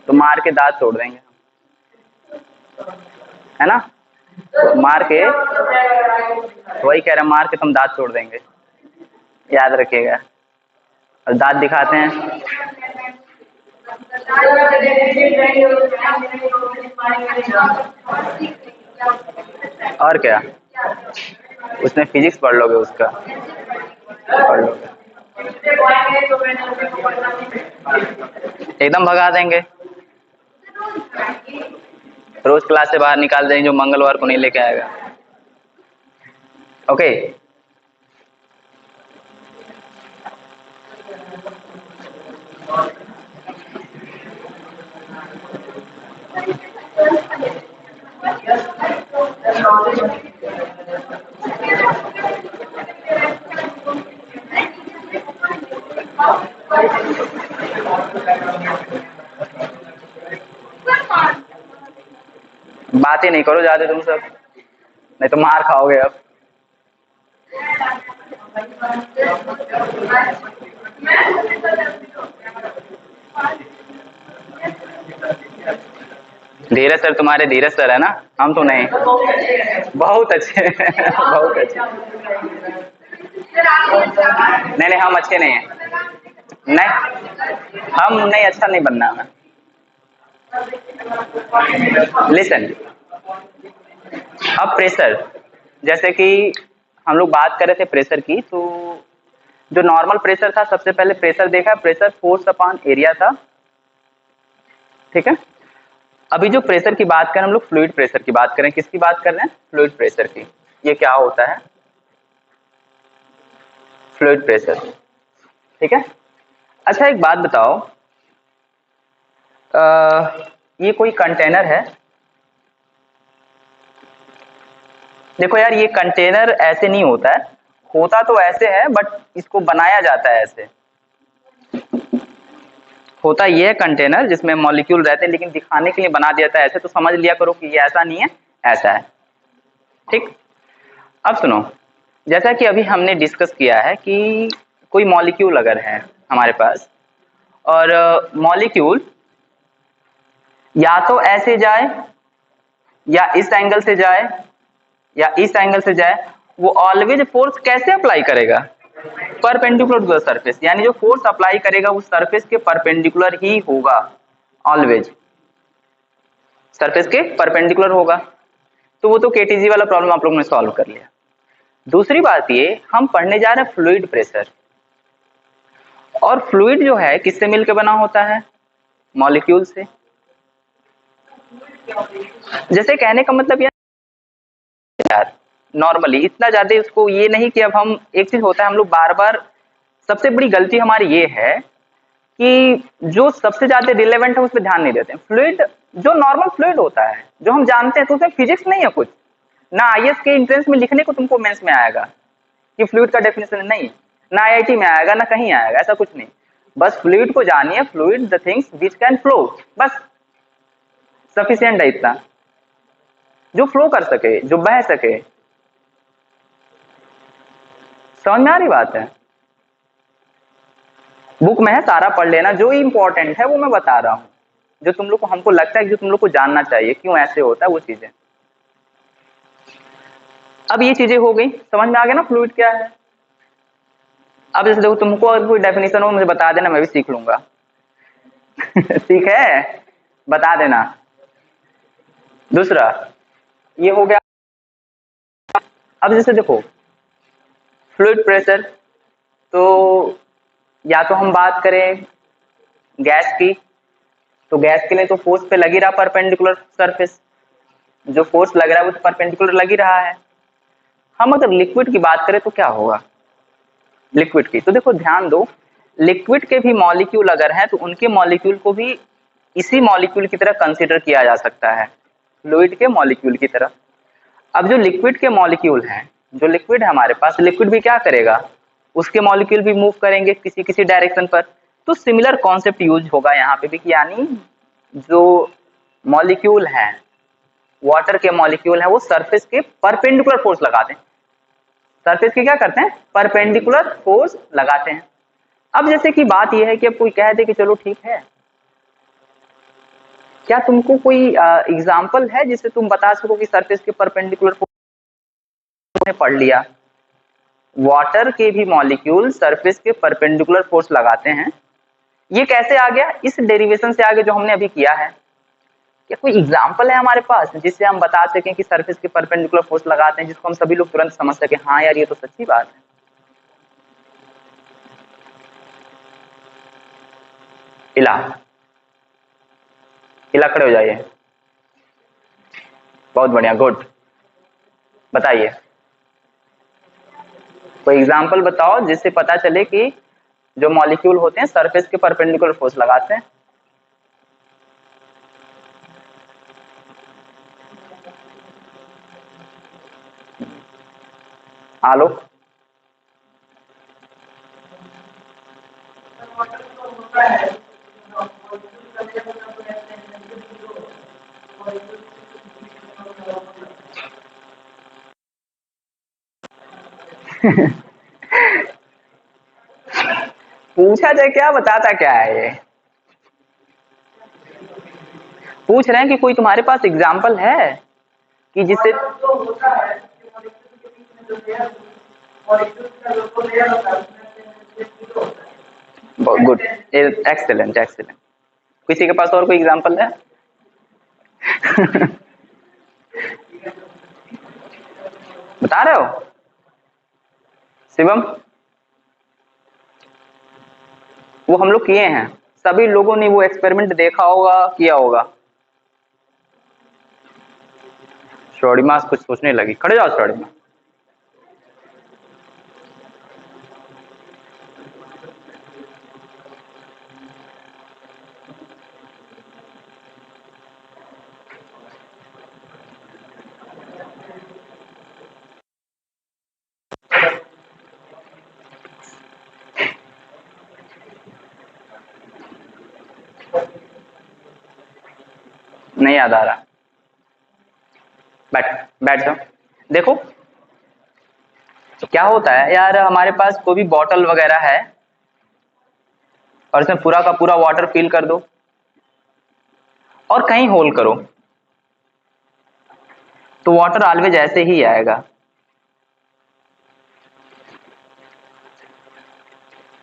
तो मार के दांत तोड़ देंगे, है ना? तो मार के, वही कह रहे हैं, मार के तुम दांत तोड़ देंगे, याद रखिएगा। और दांत दिखाते हैं, और क्या, उसमें फिजिक्स पढ़ लोगे उसका, पढ़ लोगे, एकदम भगा देंगे। रोज क्लास से बाहर निकाल देंगे जो मंगलवार को नहीं लेके आएगा। ओके, बात ही नहीं करो ज्यादा तुम सब, नहीं तो मार खाओगे अब। धीरज सर तुम्हारे, धीरज सर है ना, हम तो नहीं। बहुत अच्छे बहुत अच्छे। नहीं नहीं, हम अच्छे नहीं हैं, नहीं हम नहीं, अच्छा नहीं बनना हमें। लिसन, अब प्रेशर, जैसे कि हम लोग बात कर रहे थे प्रेशर की, तो जो नॉर्मल प्रेशर था, सबसे पहले प्रेशर देखा, प्रेशर फोर्स अपॉन एरिया था, ठीक है। अभी जो प्रेशर की बात करें हम लोग, फ्लूइड प्रेशर की बात करें, किसकी बात कर रहे हैं? फ्लूइड प्रेशर की। ये क्या होता है? फ्लूइड प्रेशर, ठीक है। अच्छा एक बात बताओ, ये कोई कंटेनर है, देखो यार, ये कंटेनर ऐसे नहीं होता है, होता तो ऐसे है बट इसको बनाया जाता है ऐसे। होता ये है कंटेनर जिसमें मॉलिक्यूल रहते हैं, लेकिन दिखाने के लिए बना दिया था ऐसे, तो समझ लिया करो कि ये ऐसा नहीं है, ऐसा है। ठीक। अब सुनो, जैसा कि अभी हमने डिस्कस किया है कि कोई मॉलिक्यूल अगर है हमारे पास, और मॉलिक्यूल या तो ऐसे जाए या इस एंगल से जाए या इस एंगल से जाए, वो ऑलवेज फोर्स कैसे अप्लाई करेगा? परपेंडिकुलर टू द सरफेस, यानी जो फोर्स अप्लाई करेगा वो सरफेस के परपेंडिकुलर ही होगा, ऑलवेज सरफेस के परपेंडिकुलर होगा। तो वो तो केटीजी वाला प्रॉब्लम आप लोगों ने सॉल्व कर लिया। दूसरी बात ये, हम पढ़ने जा रहे हैं फ्लूइड प्रेशर, और फ्लूइड जो है किससे मिलकर बना होता है? मॉलिक्यूल से। जैसे कहने का मतलब यार, नॉर्मली इतना ज्यादा उसको ये नहीं कि अब हम, एक चीज होता है हम लोग बार बार, सबसे बड़ी गलती हमारी ये है कि जो सबसे ज्यादा रिलेवेंट है उस पर ध्यान नहीं देते। फ्लूइड जो नॉर्मल फ्लूइड होता है जो हम जानते हैं, तो उसमें फिजिक्स नहीं है कुछ, ना आईएएस के एंट्रेंस में लिखने को तुमको मेंस में आएगा कि फ्लूइड का डेफिनेशन, नहीं, ना आईआईटी में आएगा, ना कहीं आएगा, ऐसा कुछ नहीं। बस फ्लूइड को जानिए, fluid the things which can flow, बस सफिशिएंट है इतना, जो फ्लो कर सके, जो बह सके। समझ में आ रही बात है? बुक में है, सारा पढ़ लेना, जो इंपॉर्टेंट है वो मैं बता रहा हूँ, जो तुम लोग को, हमको लगता है जो तुम लोग को जानना चाहिए क्यों ऐसे होता है, वो चीजें। अब ये चीजें हो गई, समझ में आ गया ना फ्लूइड क्या है। अब जैसे देखो, तुमको अगर कोई डेफिनेशन हो मुझे बता देना, मैं भी सीख लूंगा। ठीक है, बता देना। दूसरा ये हो गया। अब जैसे देखो, फ्लूइड प्रेशर, तो या तो हम बात करें गैस की, तो गैस के लिए तो फोर्स पे लग ही रहा परपेंडिकुलर सरफेस, जो फोर्स लग रहा है वो तो परपेंडिकुलर लग ही रहा है। हम अगर लिक्विड की बात करें तो क्या होगा? लिक्विड की तो देखो ध्यान दो, लिक्विड के भी मॉलिक्यूल अगर हैं तो उनके मॉलिक्यूल को भी इसी मॉलिक्यूल की तरह कंसीडर किया जा सकता है, फ्लूइड के मॉलिक्यूल की तरह। अब जो लिक्विड के मॉलिक्यूल हैं, जो लिक्विड है हमारे पास, लिक्विड भी क्या करेगा? उसके मॉलिक्यूल भी मूव करेंगे किसी किसी डायरेक्शन पर। तो सिमिलर कॉन्सेप्ट यूज होगा यहाँ पे भी, कि यानी जो मॉलिक्यूल हैं, वाटर के मॉलिक्यूल हैं, वो सरफेस के परपेंडिकुलर फोर्स लगाते हैं। सरफेस के क्या करते हैं? परपेंडिकुलर फोर्स लगाते हैं। अब जैसे कि बात यह है कि अब कोई कह दे कि चलो ठीक है, क्या तुमको कोई एग्जाम्पल है जिससे तुम बता सको कि सरफेस के परपेंडिकुलर फोर्स ने पढ़ लिया, वाटर के भी मॉलिक्यूल सरफेस के परपेंडिकुलर फोर्स लगाते हैं, ये कैसे आ गया? इस डेरिवेशन से आगे जो हमने अभी किया है। क्या कोई एग्जाम्पल है हमारे पास जिससे हम बता सकें कि सरफेस के परपेंडिकुलर फोर्स लगाते हैं, जिसको हम सभी लोग तुरंत समझ सके, हाँ यार ये तो सच्ची बात है। इला इला खड़े हो जाइए। बहुत बढ़िया, गुड। बताइए, कोई एग्जाम्पल बताओ जिससे पता चले कि जो मॉलिक्यूल होते हैं सरफेस के परपेंडिकुलर फोर्स लगाते हैं। आलोक। पूछा जाए क्या, बताता क्या है ये? पूछ रहे हैं कि कोई तुम्हारे पास एग्जाम्पल है कि जिससे, गुड, एक्सेलेंट एक्सेलेंट। किसी के पास और कोई एग्जाम्पल है? बता रहे हो शिवम? वो हम लोग किए हैं, सभी लोगों ने वो एक्सपेरिमेंट देखा होगा, किया होगा। श्रोडिमा कुछ सोचने लगी, खड़े जाओ श्रोडिमा। नहीं याद आ रहा, बैठ बैठ जाओ। देखो क्या होता है यार, हमारे पास कोई भी बॉटल वगैरह है और इसमें पूरा का पूरा वाटर फिल कर दो और कहीं होल करो तो वाटर ऑलवेज ऐसे ही आएगा।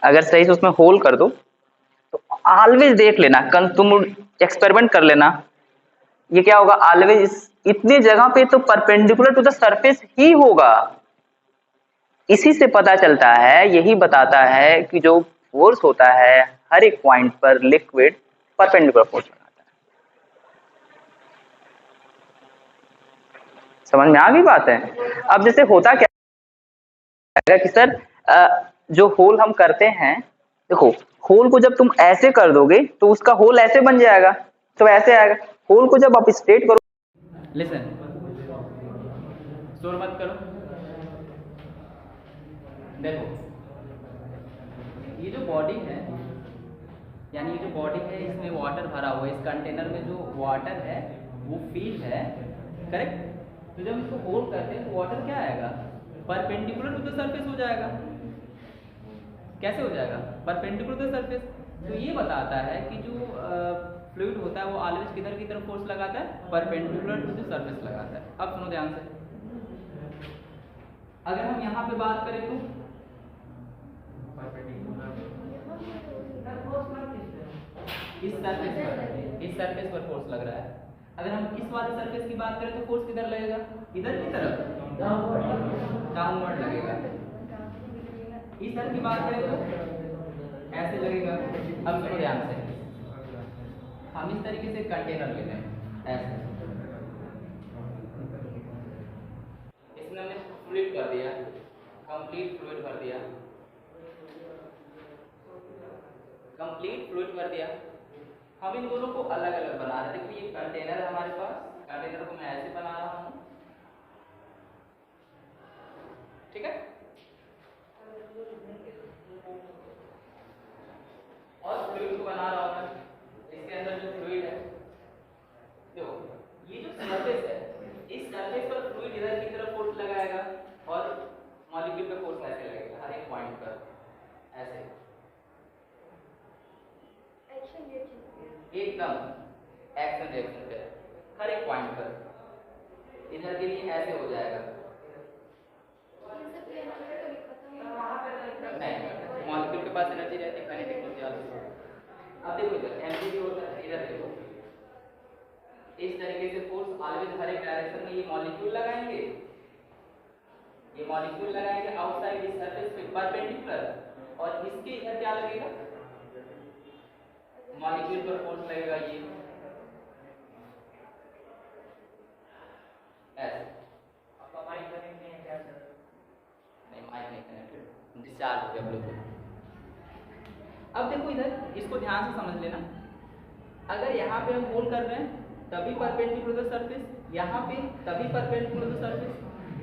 अगर सही से उसमें होल कर दो तो ऑलवेज देख लेना, कल तुम एक्सपेरिमेंट कर लेना, ये क्या होगा, ऑलवेज इतनी जगह पे तो परपेंडिकुलर टू द सरफेस ही होगा। इसी से पता चलता है, यही बताता है कि जो फोर्स होता है हर एक पॉइंट पर लिक्विड परपेंडिकुलर फोर्स बनाता है। समझ में आ गई बात है। अब जैसे होता क्या है कि सर जो होल हम करते हैं, देखो होल को जब तुम ऐसे कर दोगे तो उसका होल ऐसे बन जाएगा, तो ऐसे आएगा। होल को जब आप स्ट्रेट करो, लिसन, शोर मत करो। देखो ये जो बॉडी है, यानी ये जो बॉडी है इसमें वाटर भरा हुआ है, इस कंटेनर में जो वाटर है वो फील है, करेक्ट। तो जब इसको होल्ड करते हैं तो वाटर क्या आएगा, परपेंडिकुलर टू द सरफेस हो जाएगा। कैसे हो जाएगा, परपेंडिकुलर टू द सरफेस। तो ये बताता है कि जो फ्लूइड होता है वो ऑलवेज किधर की तरफ फोर्स लगाता है, परपेंडिकुलर टू द सरफेस लगाता है। अब सुनो ध्यान से, अगर हम यहाँ पे बात करें तो इस सरफेस पर फोर्स लग रहा है। अगर हम इस वाले सरफेस की बात करें तो फोर्स किधर लगेगा, इधर की तरफ डाउनवर्ड लगेगा। इस तरफ की बात करें तो ऐसे लगेगा। अब सुनो ध्यान से, हम इस तरीके से कंटेनर लेते हैं ऐसे, इसमें हमने फ्लूइड कर दिया, कंप्लीट फ्लूइड भर दिया, कंप्लीट फ्लूइड भर दिया। हम इन दोनों को अलग अलग बना रहे हैं। देखो ये कंटेनर है हमारे पास, कंटेनर को मैं ऐसे बना रहा हूँ, ठीक है। और फ्लूइड को बना रहा हूँ मैं, इसके अंदर जो फ्लूइड है, देखो ये जो सरफेस है, इस सरफेस पर फ्लूइड इधर की तरफ फोर्स लगाएगा और मॉलिक्यूल पे फोर्स ऐसे लगेगा हर एक पॉइंट पर, ऐसे एकदम एक्शन रिएक्शन पे हर एक पॉइंट पर। इधर के लिए ऐसे हो जाएगा, नहीं मॉलिक्यूल के पास एनर्जी रहती है, काइनेटिक एनर्जी। अब देखो इधर एनर्जी होता है, इधर देखो इस तरीके से फोर्स ऑलवेज हर एक डायरेक्शन में ये मॉलिक्यूल लगाएंगे, ये मॉलिक्यूल लगाएंगे आउटसाइड इस सरफेस पे परपेंडिकुलर, और इसके इधर क्या लगेगा, मॉलिक्यूल पर फोर्स लगेगा ये ऐसे। आपका माइक कनेक्ट नहीं है क्या सर? नहीं माइक नहीं कनेक्टेड, डिस्चार्ज हो गया ब्लूटूथ। अब देखो इधर इसको ध्यान से समझ लेना, अगर यहाँ पे हम होल्ड कर रहे हैं तभी परपेंडिकुलर टू द सरफेस, यहाँ पे तभी परपेंडिकुलर टू द सरफेस,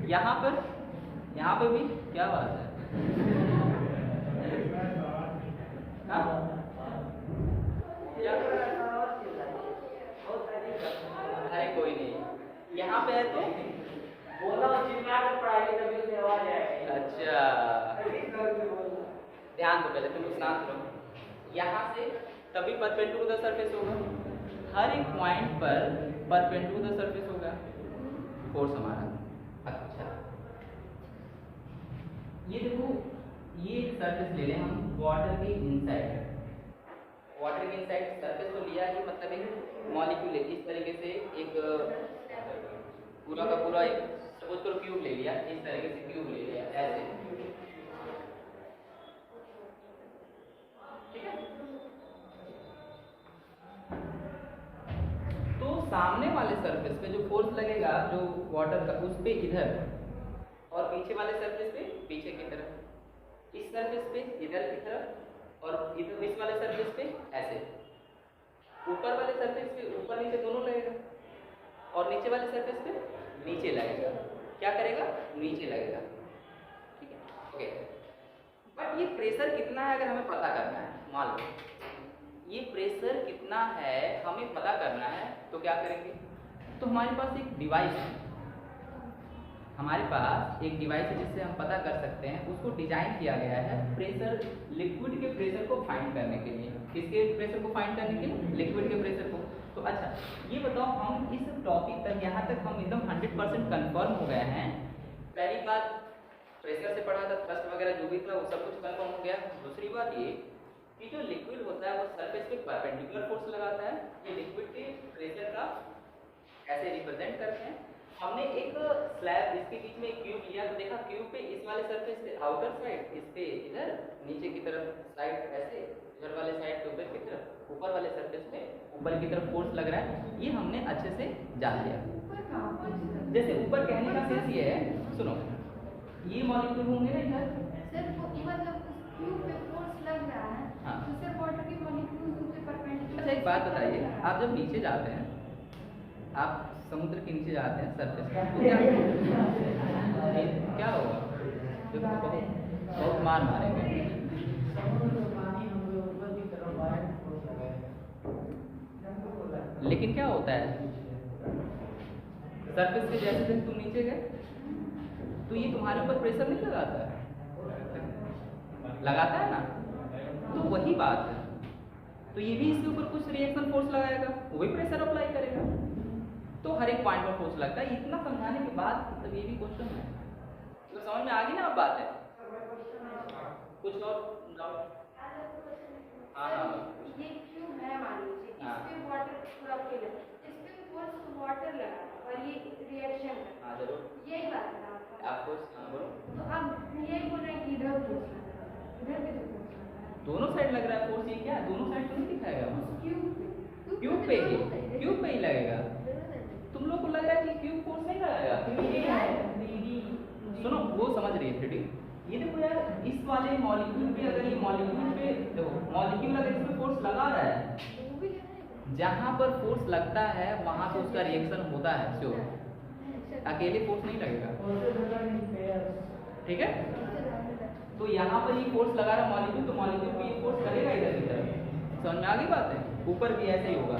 यहाँ पे भी क्या बात है, हाँ अरे कोई नहीं, यहाँ पे है तो बोला चिल्ला कर पढ़ाई तभी उसे आवाज आएगी। अच्छा ध्यान दो, पहले तुम शांत रहो। यहाँ से तभी परपेंडिकुलर द सरफेस होगा, हर एक पॉइंट पर परपेंडिकुलर द सरफेस होगा फोर्स हमारा। अच्छा ये देखो, ये एक सरफेस ले लें हम वाटर के इनसाइड, वाटर के इनसाइड सरफेस को लिया ही, मतलब एक मॉलिक्यूल इस तरीके से एक पूरा का पूरा एक सपोज करो क्यूब ले लिया, इस तरीके से क्यूब ले लिया ऐसे, ठीक है। तो सामने वाले सरफेस पे जो फोर्स लगेगा जो वाटर का, उस पे इधर, और पीछे वाले सरफेस पे पीछे की तरफ, इस सरफेस पे इधर की तरफ, और इधर इस वाले सरफेस पे ऐसे, ऊपर वाले सरफेस पे ऊपर नीचे दोनों लगेगा, और नीचे वाले सरफेस पे नीचे लगेगा। क्या करेगा, नीचे लगेगा, ठीक है ओके। बट ये प्रेशर कितना है अगर हमें पता करना है, मान लो ये प्रेशर कितना है हमें पता करना है, तो क्या करेंगे, तो हमारे पास एक डिवाइस है, हमारे पास एक डिवाइस है जिससे हम पता कर सकते हैं, उसको डिजाइन किया गया है प्रेशर, लिक्विड के प्रेशर को फाइंड करने के लिए। किसके प्रेशर को फाइंड करने के लिए? लिक्विड के प्रेशर को। तो अच्छा ये बताओ, हम इस टॉपिक तक यहाँ तक हम एकदम 100% कन्फर्म हो गए हैं। पहली बात प्रेशर से पढ़ा था, थ्रस्ट वगैरह जो भी था वो सब कुछ कन्फर्म हो गया। दूसरी बात ये कि जो लिक्विड होता है वो सरफेस पे परपेंडिकुलर फोर्स लगाता है, ये लिक्विड के प्रेशर का ऐसे रिप्रेजेंट करते हैं। हमने एक स्लैब इसके बीच में एक क्यूब लिया, तो देखा क्यूब पे इस वाले सरफेस से आउटर साइड, इस पे इधर नीचे की तरफ साइड ऐसे, इधर वाले साइड पे ऊपर की तरफ, ऊपर वाले सरफेस पे ऊपर की तरफ फोर्स लग रहा है, ये हमने अच्छे से जान लिया। जैसे ऊपर कहने का सेंस ये है, सुनो, ये मॉलिक्यूल होंगे ना इधर, सर वो मतलब क्यूब पे फोर्स लग रहा है। हाँ। तो सर वाटर के मॉलिक्यूल्स उनके परपेंडिकुलर। अच्छा एक बात बताइए, आप जब नीचे जाते हैं, आप समुद्र के नीचे जाते हैं सरफेस पे, तो क्या होगा? देखो बहुत मार मारेंगे। लेकिन क्या होता है, सरफेस के जैसे जैसे तुम नीचे गए तो ये तुम्हारे ऊपर प्रेशर नहीं लगाता है, लगाता है ना? तो वही बात है, तो ये भी इसके ऊपर कुछ रिएक्शन फोर्स लगाएगा, वो भी प्रेशर अप्लाई करेगा, तो हर एक पॉइंट पर फोर्स लगता है। इतना समझाने के बाद मतलब ये भी क्वेश्चन है, तो समझ में आ गई ना अब बात है? कुछ और डाउट? हाँ ये क्यूब है मान लीजिए, हाँ। इस पे वाटर पूरा फिल है, इस पे फोर्स वाटर लगा है और ये रिएक्शन है। हाँ जरूर, यही बात है आपका। आपको बोलो। तो अब यही बोल रहे हैं कि इधर फोर्स लग रहा है, इधर पे तो फोर्स लग रहा है। दोनों साइड लग रहा है फोर्स, ये क्या है, दोनों साइड तो नहीं दिखाएगा, क्यूब पे ही, क्यूब पे ही लगेगा। तुम लोग को लग रहा है कि क्यूब फोर्स नहीं लगाएगा, क्योंकि ये है, सुनो वो समझ रही है थ्री। ये देखो यार, इस वाले मॉलिक्यूल पे अगर ये मॉलिक्यूल पे देखो, मॉलिक्यूल अगर इस पे फोर्स लगा रहा है, जहां पर फोर्स लगता है वहां पे उसका रिएक्शन होता है, श्योर, अकेले फोर्स नहीं लगेगा, ठीक है? तो यहाँ पर ये फोर्स लगा रहा है मॉलिक्यूल, तो मॉलिक्यूल पे ये फोर्स लगेगा इधर की तरफ। समझ में आ गई बात है? ऊपर भी ऐसे ही होगा।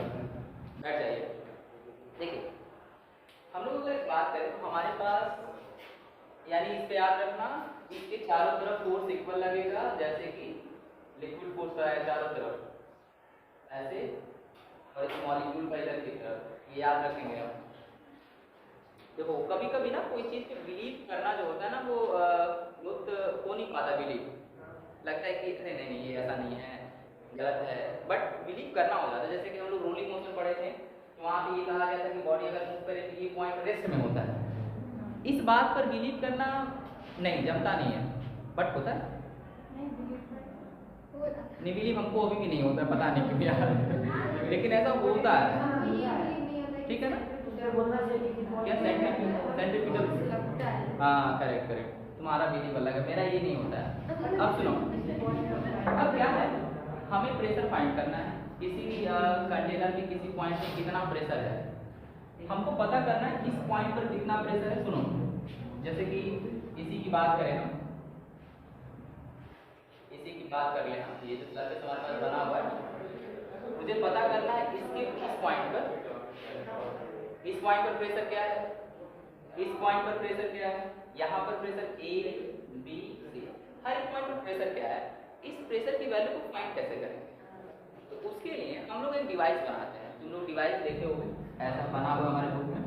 बैठ जाइए। देखिए हम लोग अगर बात करें तो हमारे पास, यानी इस पे याद रखना, इसके चारों तरफ फोर्स इक्वल लगेगा, जैसे कि लिक्विड फोर्स रहा है चारों तरफ ऐसे, और इस मॉलिक्यूल का इधर की तरफ, ये याद रखेंगे हम। देखो कभी कभी ना कोई चीज़ पे बिलीव करना जो होता है ना, वो हो नहीं पाता बिलीव, लगता है कि नहीं नहीं ये ऐसा नहीं है, गलत है, बट बिलीव करना हो जाता है। जैसे कि हम लोग रोलिंग मोशन पढ़े थे, तो वहाँ पे ये कहा गया था कि बॉडी अगर मूव करे तो ये पॉइंट रेस्ट में होता है। इस बात पर बिलीव करना नहीं जमता नहीं है, बट होता है नहीं, बिलीव हमको अभी भी नहीं होता, पता नहीं क्यों यार, लेकिन ऐसा होता है, ठीक है ना? क्या सेंट्रीफ्यूगल? हाँ करेक्ट करेक्ट, तुम्हारा बिलीव अलग है, मेरा ये नहीं होता है। अब सुनो, अब क्या है, हमें प्रेशर फाइंड करना है, किसी कंटेनर में किसी पॉइंट पे कितना प्रेशर है, हमको पता करना है किस पॉइंट पर कितना प्रेशर है। सुनो, जैसे कि इसी की बात करें हम, इसी की बात कर लें हम, ये जो सरफेस हमारे पास बना हुआ है, मुझे पता करना है इसके इस पॉइंट पर, इस पॉइंट पर प्रेशर क्या है, इस पॉइंट पर प्रेशर क्या है, यहाँ पर प्रेशर ए बी सी, हर एक पॉइंट पर प्रेशर क्या है, इस प्रेशर की वैल्यू को फाइंड कैसे करेंगे? तो उसके लिए हम लोग एक डिवाइस बनाते हैं, तुम लोग डिवाइस देखे होंगे, ऐसा बना हुआ हमारे बुक में,